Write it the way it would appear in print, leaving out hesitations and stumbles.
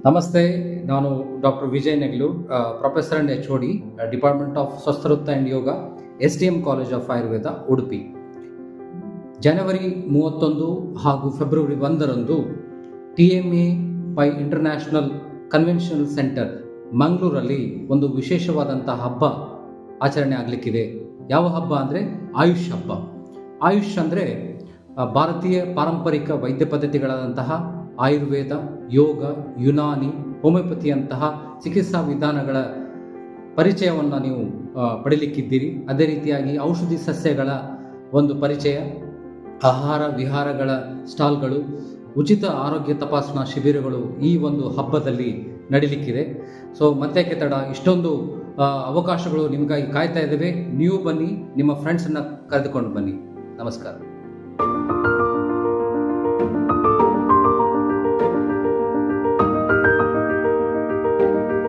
ನಮಸ್ತೆ, ನಾನು doctor Vijay Neglur, professor and HOD, department of Swasthavritta and yoga, STM college of Ayurveda, Udupi. ಜನವರಿ 31 ಹಾಗೂ ಫೆಬ್ರವರಿ 1ರಂದು TMA Pai international conventional centre ಮಂಗಳೂರಲ್ಲಿ ಒಂದು ವಿಶೇಷವಾದಂಥ ಹಬ್ಬ ಆಚರಣೆ ಆಗಲಿಕ್ಕಿದೆ. ಯಾವ ಹಬ್ಬ ಅಂದರೆ ಆಯುಷ್ ಹಬ್ಬ. ಆಯುಷ್ ಅಂದರೆ ಭಾರತೀಯ ಪಾರಂಪರಿಕ ವೈದ್ಯ ಪದ್ಧತಿಗಳಾದಂತಹ ಆಯುರ್ವೇದ, ಯೋಗ, ಯುನಾನಿ, ಹೋಮಿಯೋಪತಿಯಂತಹ ಚಿಕಿತ್ಸಾ ವಿಧಾನಗಳ ಪರಿಚಯವನ್ನು ನೀವು ಪಡೀಲಿಕ್ಕಿದ್ದೀರಿ. ಅದೇ ರೀತಿಯಾಗಿ ಔಷಧಿ ಸಸ್ಯಗಳ ಒಂದು ಪರಿಚಯ, ಆಹಾರ ವಿಹಾರಗಳ ಸ್ಟಾಲ್ಗಳು, ಉಚಿತ ಆರೋಗ್ಯ ತಪಾಸಣಾ ಶಿಬಿರಗಳು ಈ ಒಂದು ಹಬ್ಬದಲ್ಲಿ ನಡೀಲಿಕ್ಕಿದೆ. ಸೊ ಮತ್ತೆ ತಡ, ಇಷ್ಟೊಂದು ಅವಕಾಶಗಳು ನಿಮಗಾಗಿ ಕಾಯ್ತಾ ಇದ್ದೇವೆ. ನೀವು ಬನ್ನಿ, ನಿಮ್ಮ ಫ್ರೆಂಡ್ಸನ್ನು ಕರೆದುಕೊಂಡು ಬನ್ನಿ. ನಮಸ್ಕಾರ.